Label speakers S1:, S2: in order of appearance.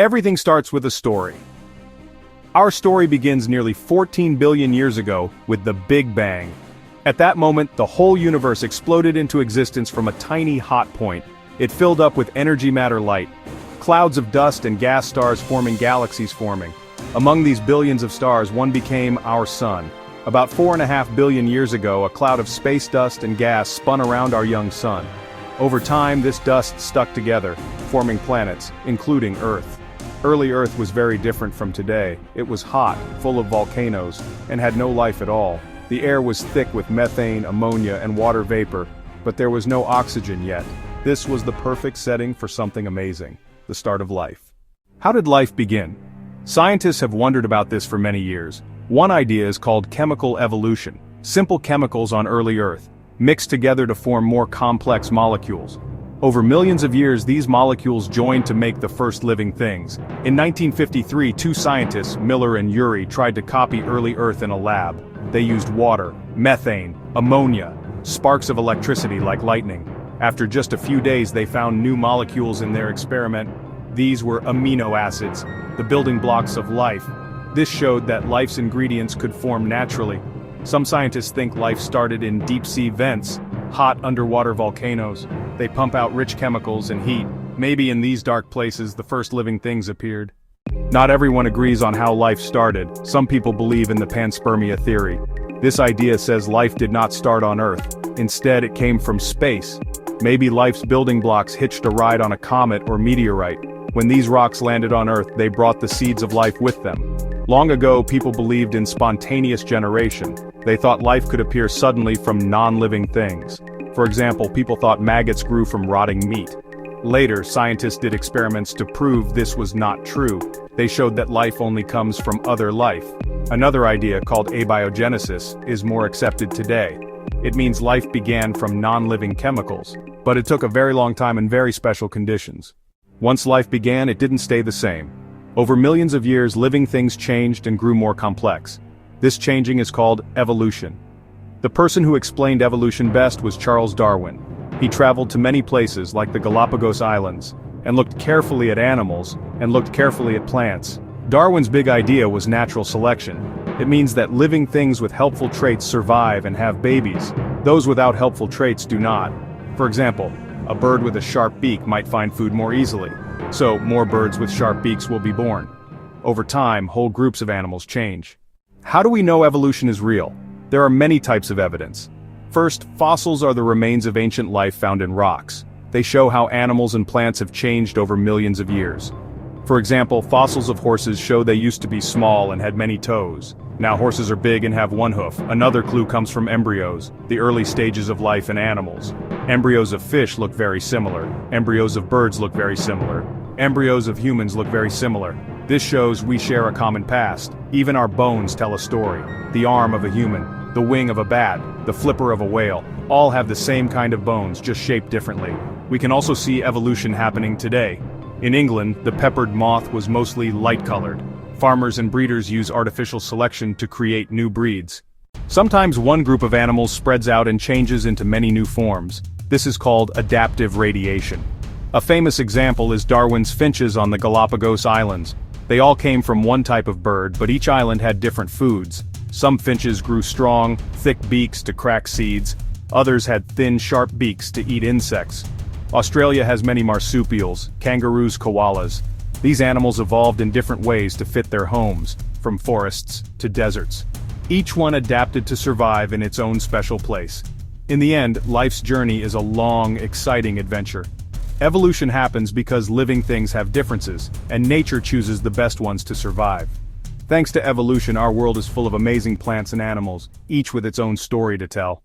S1: Everything starts with a story. Our story begins nearly 14 billion years ago with the Big Bang. At that moment, the whole universe exploded into existence from a tiny hot point. It filled up with energy matter light. Clouds of dust and gas stars forming galaxies forming. Among these billions of stars, one became our sun. About 4.5 billion years ago, a cloud of space dust and gas spun around our young sun. Over time, this dust stuck together, forming planets, including Earth. Early Earth was very different from today. It was hot, full of volcanoes, and had no life at all. The air was thick with methane, ammonia, and water vapor, but there was no oxygen yet. This was the perfect setting for something amazing, the start of life. How did life begin? Scientists have wondered about this for many years. One idea is called chemical evolution. Simple chemicals on early Earth, mixed together to form more complex molecules. Over millions of years, these molecules joined to make the first living things. In 1953, two scientists, Miller and Urey, tried to copy early Earth in a lab. They used water, methane, ammonia, sparks of electricity like lightning. After just a few days, they found new molecules in their experiment. These were amino acids, the building blocks of life. This showed that life's ingredients could form naturally. Some scientists think life started in deep-sea vents, hot underwater volcanoes. They pump out rich chemicals and heat. Maybe in these dark places the first living things appeared. Not everyone agrees on how life started. Some people believe in the panspermia theory. This idea says life did not start on Earth. Instead, it came from space. Maybe life's building blocks hitched a ride on a comet or meteorite. When these rocks landed on Earth, they brought the seeds of life with them. Long ago, people believed in spontaneous generation. They thought life could appear suddenly from non-living things. For example, people thought maggots grew from rotting meat. Later, scientists did experiments to prove this was not true. They showed that life only comes from other life. Another idea, called abiogenesis, is more accepted today. It means life began from non-living chemicals, but it took a very long time and very special conditions. Once life began, it didn't stay the same. Over millions of years, living things changed and grew more complex. This changing is called evolution. The person who explained evolution best was Charles Darwin. He traveled to many places like the Galapagos Islands, and looked carefully at animals, and looked carefully at plants. Darwin's big idea was natural selection. It means that living things with helpful traits survive and have babies. Those without helpful traits do not. For example, a bird with a sharp beak might find food more easily. So, more birds with sharp beaks will be born. Over time, whole groups of animals change. How do we know evolution is real? There are many types of evidence. First, fossils are the remains of ancient life found in rocks. They show how animals and plants have changed over millions of years. For example, fossils of horses show they used to be small and had many toes. Now horses are big and have one hoof. Another clue comes from embryos, the early stages of life in animals. Embryos of fish look very similar. Embryos of birds look very similar. Embryos of humans look very similar. This shows we share a common past. Even our bones tell a story. The arm of a human, the wing of a bat, the flipper of a whale, all have the same kind of bones, just shaped differently. We can also see evolution happening today. In England, the peppered moth was mostly light-colored. Farmers and breeders use artificial selection to create new breeds. Sometimes one group of animals spreads out and changes into many new forms. This is called adaptive radiation. A famous example is Darwin's finches on the Galapagos Islands. They all came from one type of bird, but each island had different foods. Some finches grew strong, thick beaks to crack seeds. Others had thin, sharp beaks to eat insects. Australia has many marsupials, kangaroos, koalas. These animals evolved in different ways to fit their homes, from forests to deserts. Each one adapted to survive in its own special place. In the end, life's journey is a long, exciting adventure. Evolution happens because living things have differences, and nature chooses the best ones to survive. Thanks to evolution, our world is full of amazing plants and animals, each with its own story to tell.